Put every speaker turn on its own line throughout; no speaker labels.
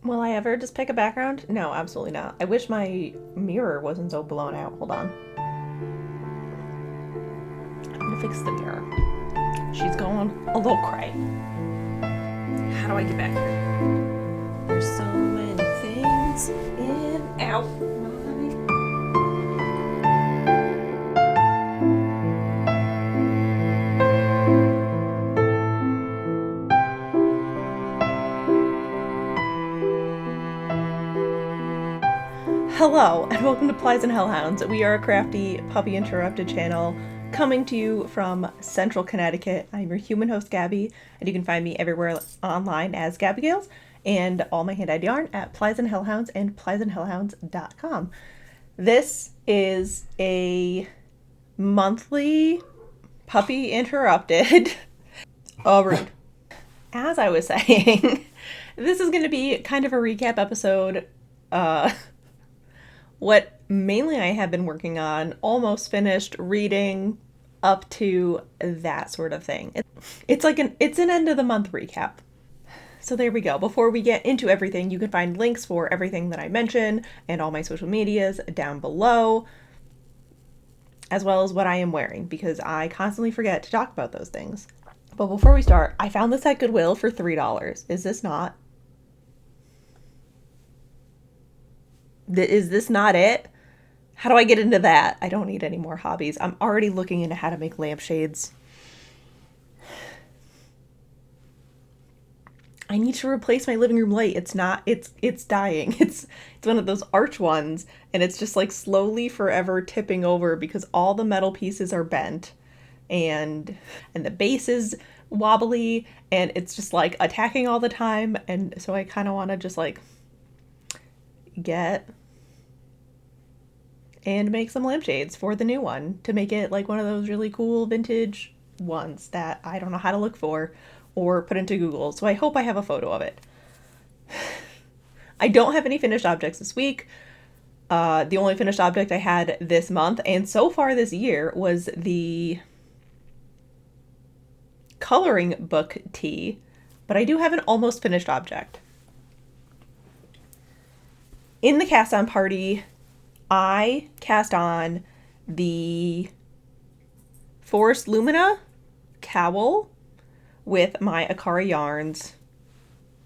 Will I ever just pick a background? No, absolutely not. I wish my mirror wasn't so blown out. Hold on. I'm gonna fix the mirror. She's going a little cray. How do I get back here? There's so many things in, out. Hello, and welcome to Plies and Hellhounds. We are a crafty Puppy Interrupted channel coming to you from Central Connecticut. I'm your human host, Gabby, and you can find me everywhere online as Gabby Gales, and all my hand-dyed yarn at Plies and Hellhounds and pliesandhellhounds.com. This is a monthly Puppy Interrupted. Oh, rude. As I was saying, this is going to be kind of a recap episode. What mainly I have been working on, almost finished reading, up to that sort of thing. It's an end of the month recap. So there we go. Before we get into everything, you can find links for everything that I mention and all my social medias down below, as well as what I am wearing, because I constantly forget to talk about those things. But before we start, I found this at Goodwill for $3. Is this not it? How do I get into that? I don't need any more hobbies. I'm already looking into how to make lampshades. I need to replace my living room light. It's dying. It's one of those arch ones, and it's just like slowly forever tipping over because all the metal pieces are bent and the base is wobbly and it's just like attacking all the time, and so I kind of want to just like get and make some lampshades for the new one to make it like one of those really cool vintage ones that I don't know how to look for or put into Google. So I hope I have a photo of it. I don't have any finished objects this week. The only finished object I had this month and so far this year was the coloring book tee, but I do have an almost finished object. In the cast on party, I cast on the Forest Lumina cowl with my Akari Yarns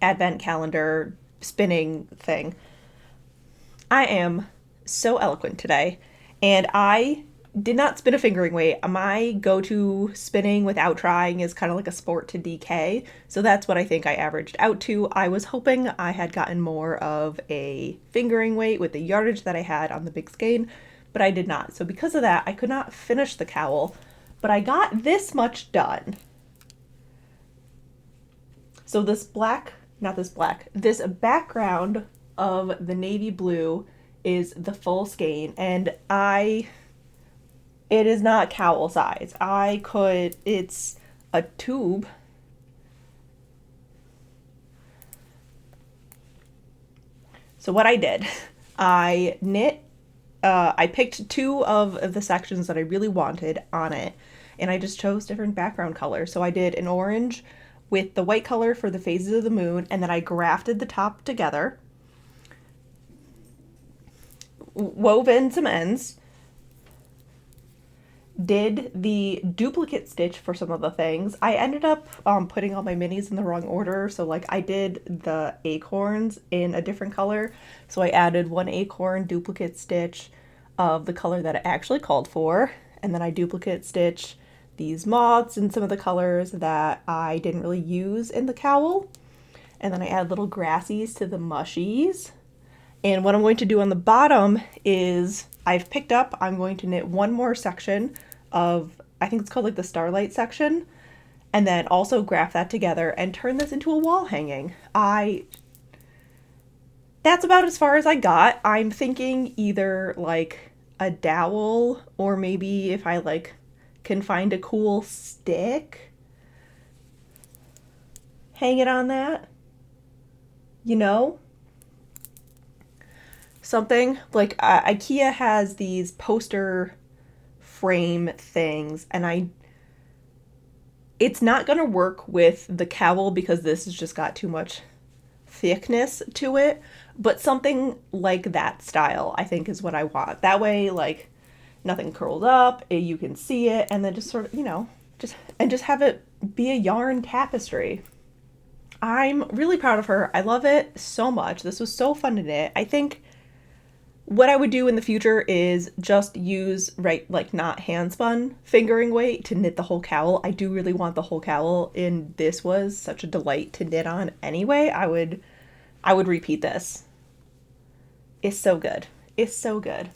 advent calendar spinning thing. I am so eloquent today, and I did not spin a fingering weight. My go-to spinning without trying is kind of like a sport to DK, so that's what I think I averaged out to. I was hoping I had gotten more of a fingering weight with the yardage that I had on the big skein, but I did not. So because of that, I could not finish the cowl, but I got this much done. So this background of the navy blue is the full skein, and it is not cowl size. It's a tube. So what I did, I picked two of the sections that I really wanted on it, and I just chose different background colors. So I did an orange with the white color for the phases of the moon, and then I grafted the top together, wove in some ends, did the duplicate stitch for some of the things. I ended up putting all my minis in the wrong order, so like I did the acorns in a different color, so I added one acorn duplicate stitch of the color that it actually called for, and then I duplicate stitch these moths in some of the colors that I didn't really use in the cowl, and then I add little grassies to the mushies. And what I'm going to do on the bottom is I'm going to knit one more section of, I think it's called like the Starlight section, and then also graft that together and turn this into a wall hanging. That's about as far as I got. I'm thinking either like a dowel, or maybe if I like can find a cool stick, hang it on that, something like IKEA has these poster frame things, and it's not gonna work with the cowl because this has just got too much thickness to it, but something like that style I think is what I want. That way, like, nothing curled up, you can see it, and then just sort of, you know, just have it be a yarn tapestry. I'm really proud of her. I love it so much. This was so fun to knit. I think what I would do in the future is just use, right, like not hand spun fingering weight to knit the whole cowl. I do really want the whole cowl, and this was such a delight to knit on anyway. I would repeat this. It's so good. It's so good.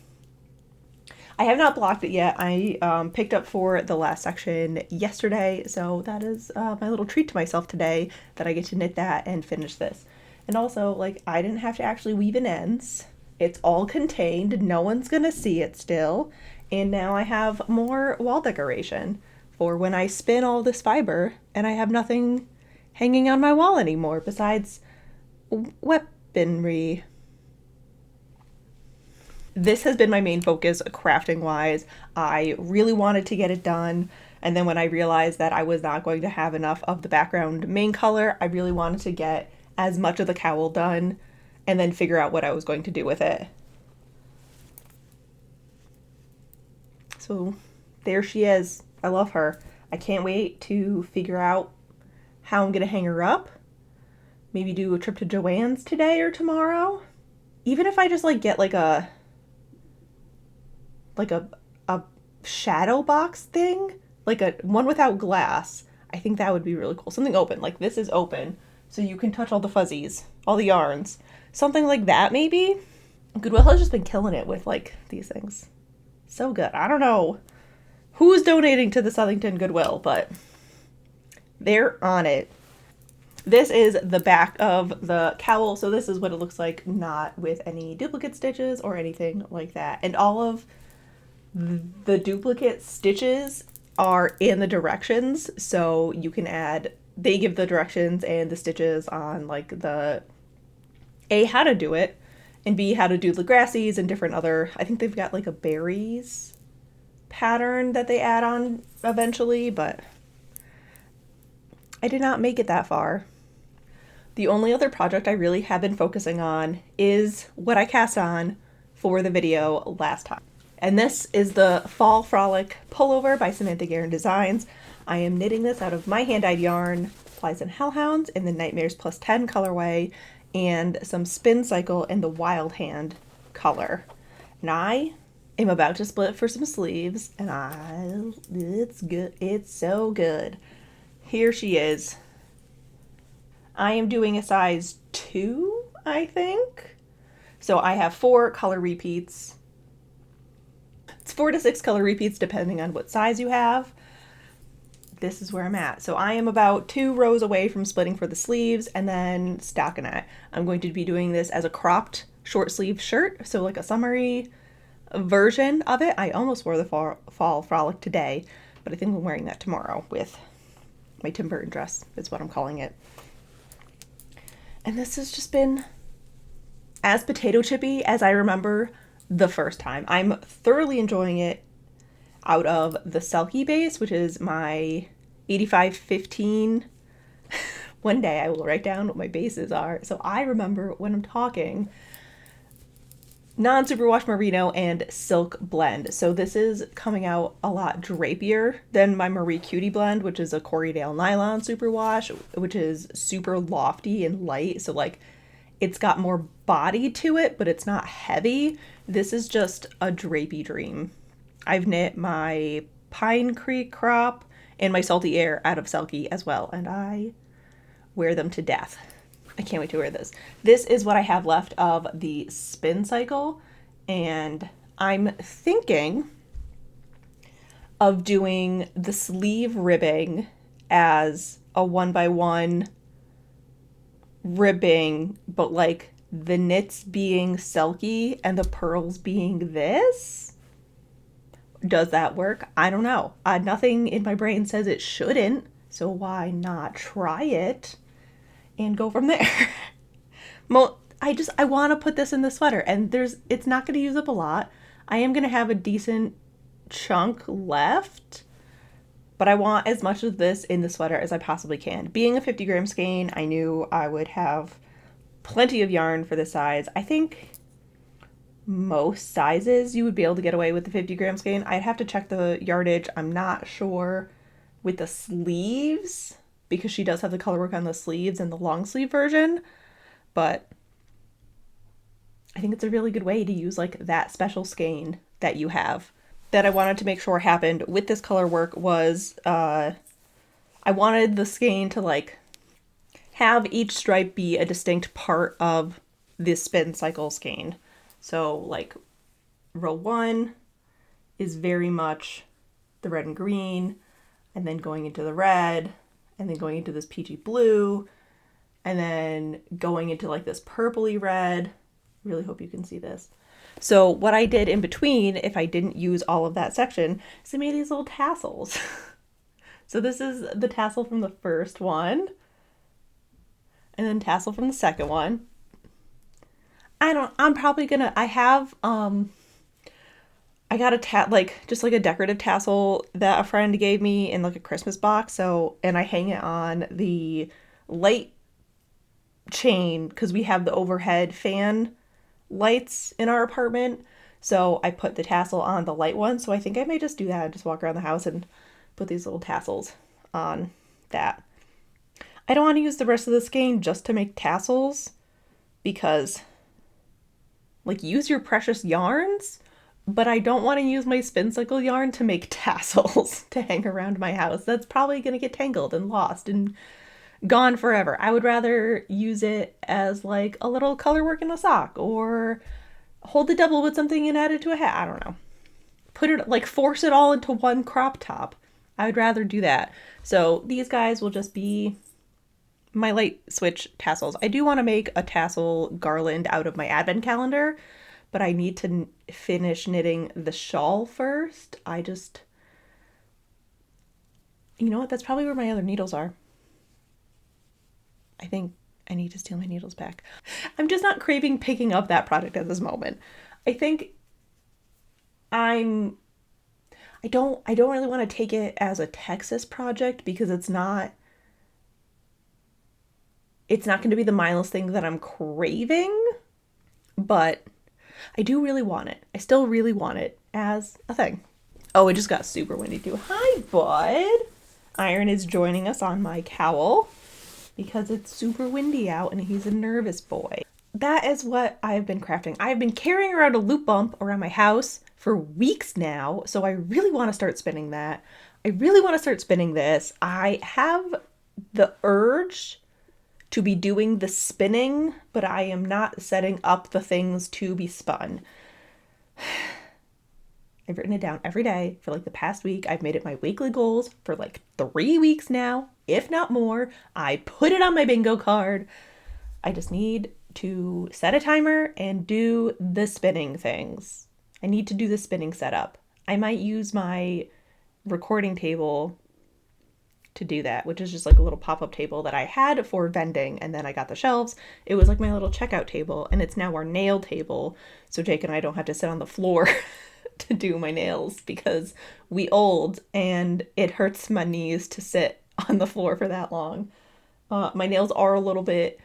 I have not blocked it yet. I picked up for the last section yesterday, so that is my little treat to myself today, that I get to knit that and finish this. And also, like, I didn't have to actually weave in ends. It's all contained. No one's gonna see it still. And now I have more wall decoration for when I spin all this fiber and I have nothing hanging on my wall anymore besides weaponry. This has been my main focus crafting wise. I really wanted to get it done, and then when I realized that I was not going to have enough of the background main color, I really wanted to get as much of the cowl done and then figure out what I was going to do with it. So there she is. I love her. I can't wait to figure out how I'm gonna hang her up. Maybe do a trip to Joann's today or tomorrow. Even if I just like get like a shadow box thing, like a one without glass, I think that would be really cool. Something open, like this is open, so you can touch all the fuzzies, all the yarns. Something like that, maybe. Goodwill has just been killing it with like these things. So good. I don't know who's donating to the Southington Goodwill, but they're on it. This is the back of the cowl, so this is what it looks like, not with any duplicate stitches or anything like that. And all of the duplicate stitches are in the directions, so you can add, they give the directions and the stitches on like the A, how to do it, and B, how to do the grassies and different other, I think they've got like a berries pattern that they add on eventually, but I did not make it that far. The only other project I really have been focusing on is what I cast on for the video last time. And this is the Fall Frolic Pullover by Samantha Guerin Designs. I am knitting this out of my hand-dyed yarn, Flies and Hellhounds in the Nightmares Plus 10 colorway, and some Spin Cycle in the Wild Hand color. And I am about to split for some sleeves, and it's good. It's so good. Here she is. I am doing a size 2, I think. So I have 4 color repeats. It's 4 to 6 color repeats depending on what size you have. This is where I'm at. So I am about 2 rows away from splitting for the sleeves and then stockinette. I'm going to be doing this as a cropped short sleeve shirt, so like a summery version of it. I almost wore the fall frolic today, but I think I'm wearing that tomorrow with my Tim Burton dress, is what I'm calling it. And this has just been as potato chippy as I remember the first time. I'm thoroughly enjoying it out of the Selkie base, which is my 8515. One day I will write down what my bases are, so I remember when I'm talking. Non-superwash merino and silk blend. So this is coming out a lot drapier than my Marie Cutie blend, which is a Corriedale nylon superwash, which is super lofty and light. So like it's got more body to it, but it's not heavy. This is just a drapey dream. I've knit my Pine Creek crop and my Salty Air out of Selkie as well, and I wear them to death. I can't wait to wear this. This is what I have left of the Spin Cycle, and I'm thinking of doing the sleeve ribbing as a 1x1 ribbing, but like the knits being Selkie and the purls being this. Does that work? I don't know. Nothing in my brain says it shouldn't, so why not try it and go from there? I want to put this in the sweater, and it's not going to use up a lot. I am going to have a decent chunk left, but I want as much of this in the sweater as I possibly can. Being a 50 gram skein, I knew I would have plenty of yarn for the size. I think most sizes you would be able to get away with the 50-gram skein. I'd have to check the yardage. I'm not sure with the sleeves because she does have the color work on the sleeves and the long sleeve version, but I think it's a really good way to use like that special skein that you have. That I wanted to make sure happened with this color work was I wanted the skein to like have each stripe be a distinct part of this spin cycle skein. So like row 1 is very much the red and green, and then going into the red, and then going into this peachy blue, and then going into like this purpley red. Really hope you can see this. So what I did in between, if I didn't use all of that section, is I made these little tassels. So this is the tassel from the first one, and then tassel from the second one. I'm probably gonna, I got just like a decorative tassel that a friend gave me in like a Christmas box. So, and I hang it on the light chain because we have the overhead fan lights in our apartment. So I put the tassel on the light one. So I think I may just do that and just walk around the house and put these little tassels on that. I don't want to use the rest of the skein just to make tassels because like use your precious yarns, but I don't want to use my spin cycle yarn to make tassels to hang around my house. That's probably going to get tangled and lost and gone forever. I would rather use it as like a little color work in a sock or hold the double with something and add it to a hat. I don't know. Put it like force it all into one crop top. I would rather do that. So these guys will just be my light switch tassels. I do want to make a tassel garland out of my advent calendar, but I need to finish knitting the shawl first. You know what? That's probably where my other needles are. I think I need to steal my needles back. I'm just not craving picking up that product at this moment. I think I don't really want to take it as a Texas project because it's not going to be the mindless thing that I'm craving, but I do really want it. I still really want it as a thing. Oh, it just got super windy too. Hi, bud. Iron is joining us on my cowl because it's super windy out and he's a nervous boy. That is what I've been crafting. I've been carrying around a loop bump around my house for weeks now, so I really want to start spinning that. I really want to start spinning this. I have the urge to be doing the spinning, but I am not setting up the things to be spun. I've written it down every day for like the past week. I've made it my weekly goals for like 3 weeks now, if not more. I put it on my bingo card. I just need to set a timer and do the spinning things. I need to do the spinning setup. I might use my recording table to do that, which is just like a little pop-up table that I had for vending, and then I got the shelves. It was like my little checkout table, and it's now our nail table, so Jake and I don't have to sit on the floor to do my nails because we old and it hurts my knees to sit on the floor for that long. My nails are a little bit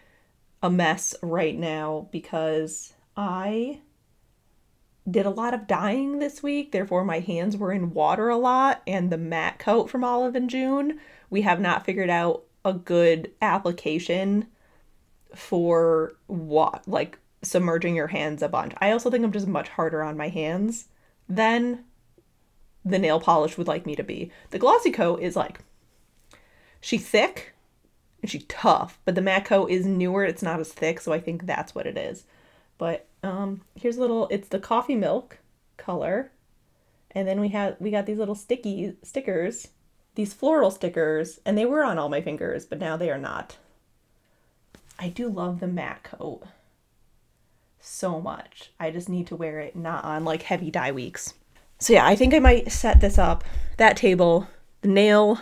a mess right now because I did a lot of dyeing this week, therefore my hands were in water a lot, and the matte coat from Olive and June, we have not figured out a good application for what, like submerging your hands a bunch. I also think I'm just much harder on my hands than the nail polish would like me to be. The glossy coat is like, she's thick and she's tough, but the matte coat is newer, it's not as thick, so I think that's what it is. But here's a little, it's the coffee milk color, and then we got these little stickers, these floral stickers, and they were on all my fingers, but now they are not. I do love the matte coat so much. I just need to wear it not on like heavy dye weeks. So yeah, I think I might set this up, that table, the nail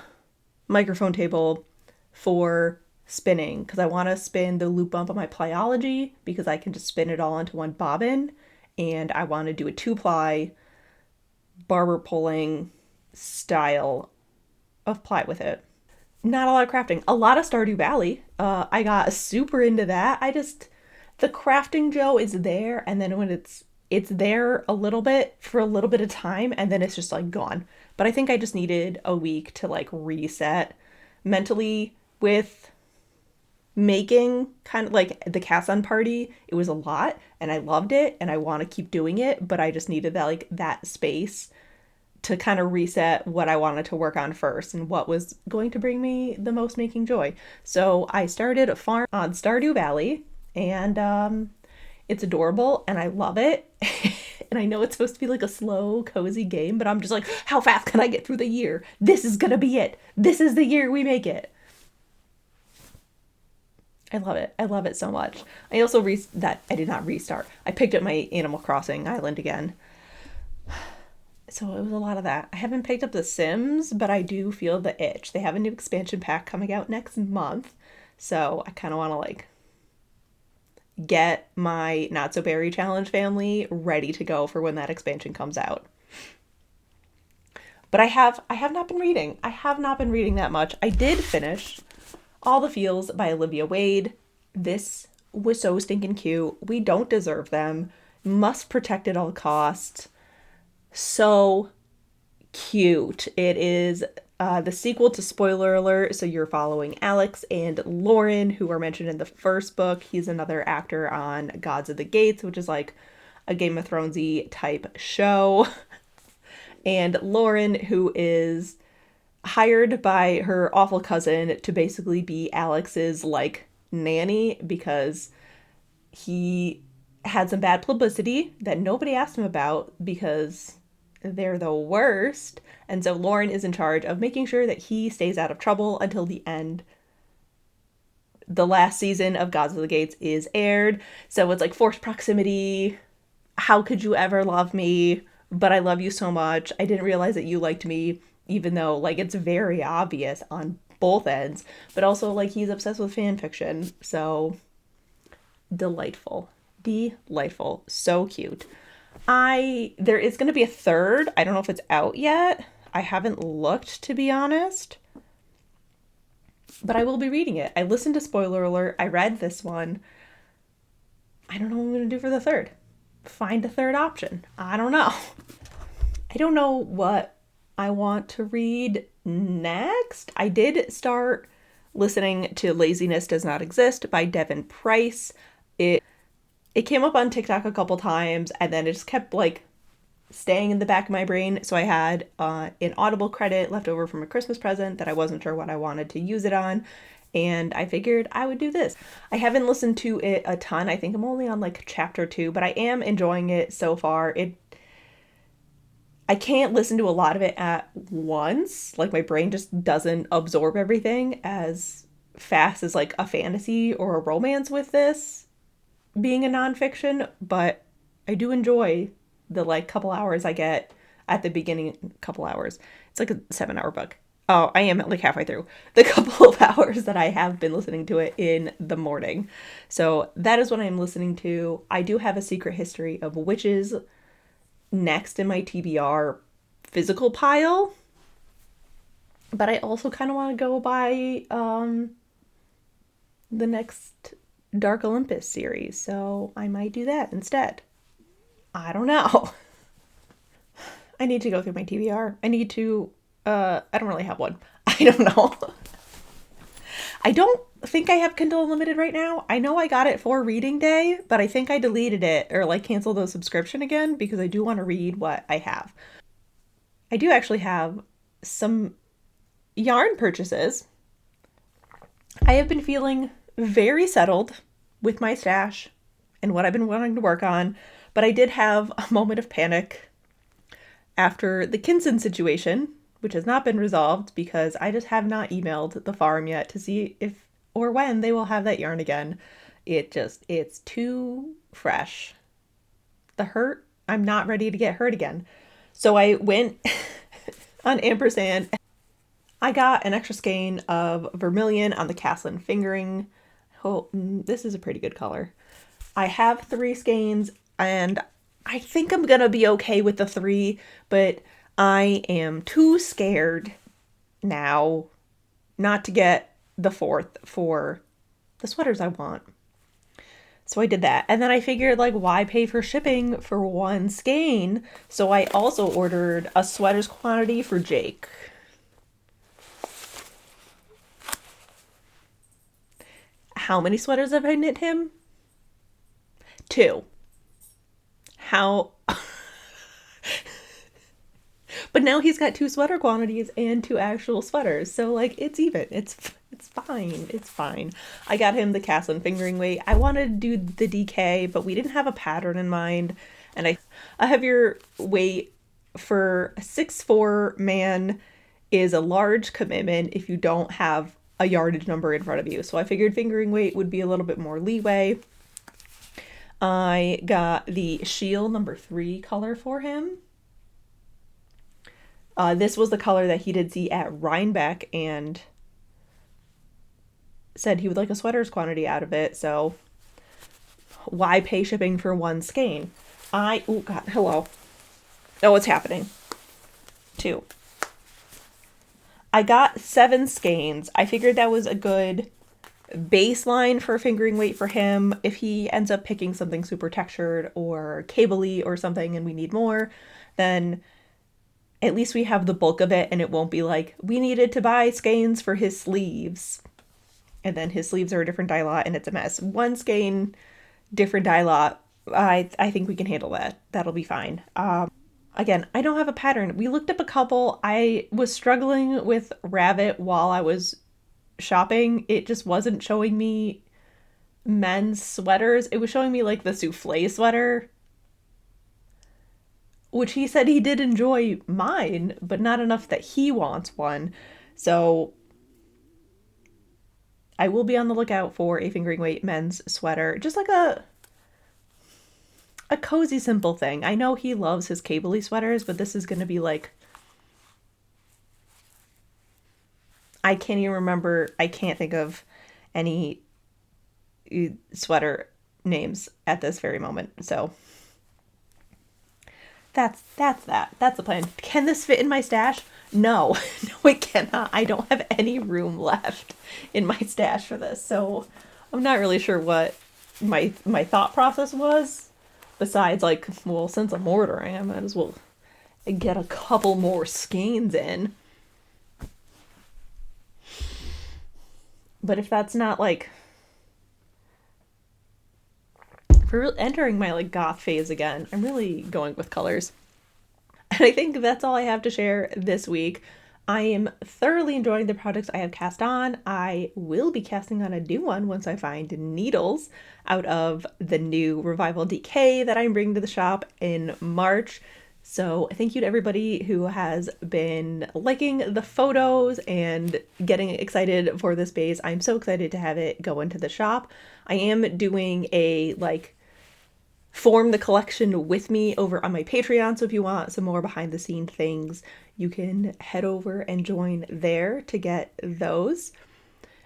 microphone table, for spinning, because I want to spin the loop bump on my Plyology because I can just spin it all into one bobbin, and I want to do a 2-ply barber pulling style of ply with it. Not a lot of crafting, a lot of Stardew Valley. I got super into that. the crafting Joe is there, and then when it's there a little bit for a little bit of time, and then it's just like gone. But I think I just needed a week to like reset mentally with making kind of like the cast on party. It was a lot and I loved it and I want to keep doing it, but I just needed that like that space to kind of reset what I wanted to work on first and what was going to bring me the most making joy. So I started a farm on Stardew Valley, and it's adorable and I love it. And I know it's supposed to be like a slow, cozy game, but I'm just like, how fast can I get through the year? This is gonna be it. This is the year we make it. I love it. I love it so much. I also that I did not restart. I picked up my Animal Crossing island again. So it was a lot of that. I haven't picked up The Sims, but I do feel the itch. They have a new expansion pack coming out next month. So I kind of want to like get my Not So Berry Challenge family ready to go for when that expansion comes out. But I have not been reading. I have not been reading that much. I did finish All the Feels by Olivia Wade. This was so stinking cute. We don't deserve them. Must protect at all costs. So cute. It is the sequel to Spoiler Alert. So you're following Alex and Lauren, who are mentioned in the first book. He's another actor on Gods of the Gates, which is like a Game of Thronesy type show. And Lauren, who is hired by her awful cousin to basically be Alex's like nanny because he had some bad publicity that nobody asked him about because they're the worst. And so Lauren is in charge of making sure that he stays out of trouble until the end. The last season of Gods of the Gates is aired. So it's like forced proximity. How could you ever love me? But I love you so much. I didn't realize that you liked me, even though like it's very obvious on both ends. But also like he's obsessed with fan fiction. So delightful. Delightful. So cute. There is going to be a third. I don't know if it's out yet. I haven't looked, to be honest. But I will be reading it. I listened to Spoiler Alert. I read this one. I don't know what I'm going to do for the third. Find a third option. I don't know. I don't know what I want to read next. I did start listening to Laziness Does Not Exist by Devon Price. It came up on TikTok a couple times and then it just kept like staying in the back of my brain. So I had an Audible credit left over from a Christmas present that I wasn't sure what I wanted to use it on. And I figured I would do this. I haven't listened to it a ton. I think I'm only on like chapter 2, but I am enjoying it so far. I can't listen to a lot of it at once. Like my brain just doesn't absorb everything as fast as like a fantasy or a romance with this being a nonfiction, but I do enjoy the like couple hours I get at the beginning. Couple hours. It's like a 7-hour book. Oh, I am like halfway through the couple of hours that I have been listening to it in the morning. So that is what I'm listening to. I do have a Secret History of Witches next in my TBR physical pile. But I also kind of want to go by the next Dark Olympus series. So I might do that instead. I don't know. I need to go through my TBR. I need to I don't really have one. I don't know. I don't think I have Kindle Unlimited right now. I know I got it for reading day, but I think I deleted it or like canceled the subscription again because I do want to read what I have. I do actually have some yarn purchases. I have been feeling very settled with my stash and what I've been wanting to work on, but I did have a moment of panic after the Kinson situation, which has not been resolved because I just have not emailed the farm yet to see if or when they will have that yarn again. It's too fresh. The hurt, I'm not ready to get hurt again. So I went on Ampersand. I got an extra skein of vermilion on the Caslin fingering. Oh, this is a pretty good color. I have 3 skeins and I think I'm gonna be okay with the 3, but I am too scared now not to get the 4th for the sweaters I want. So I did that. And then I figured, like, why pay for shipping for one skein? So I also ordered a sweaters quantity for Jake. How many sweaters have I knit him? 2. How? But now he's got 2 sweater quantities and 2 actual sweaters. So, like, it's even. It's fine. It's fine. I got him the cast on fingering weight. I wanted to do the DK, but we didn't have a pattern in mind. And a heavier weight for a 6'4" man is a large commitment if you don't have a yardage number in front of you. So I figured fingering weight would be a little bit more leeway. I got the Shield number 3 color for him. This was the color that he did see at Rhinebeck and said he would like a sweaters quantity out of it. So why pay shipping for one skein? Oh God, hello. Oh, it's happening. 2. I got 7 skeins. I figured that was a good baseline for fingering weight for him. If he ends up picking something super textured or cable-y or something and we need more, then at least we have the bulk of it and it won't be like, we needed to buy skeins for his sleeves. And then his sleeves are a different dye lot and it's a mess. 1 skein, different dye lot. I think we can handle that. That'll be fine. Again, I don't have a pattern. We looked up a couple. I was struggling with Rabbit while I was shopping. It just wasn't showing me men's sweaters. It was showing me like the souffle sweater, which he said he did enjoy mine, but not enough that he wants one. So I will be on the lookout for a fingering weight men's sweater. Just like a cozy, simple thing. I know he loves his cable-y sweaters, but this is going to be like, I can't even remember. I can't think of any sweater names at this very moment. So that's that. That's the plan. Can this fit in my stash? No, no, it cannot. I don't have any room left in my stash for this. So I'm not really sure what my thought process was. Besides, like, well, since I'm ordering, I might as well get a couple more skeins in. But if that's not, like, for entering my, like, goth phase again, I'm really going with colors. And I think that's all I have to share this week. I am thoroughly enjoying the projects I have cast on. I will be casting on a new one once I find needles out of the new Revival DK that I'm bringing to the shop in March. So thank you to everybody who has been liking the photos and getting excited for this base. I'm so excited to have it go into the shop. I am doing a, like, form the collection with me over on my Patreon. So if you want some more behind the scene things, you can head over and join there to get those.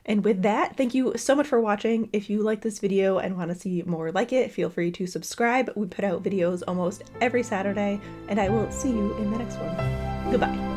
And with that, thank you so much for watching. If you like this video and want to see more like it, feel free to subscribe. We put out videos almost every Saturday, and I will see you in the next one. Goodbye.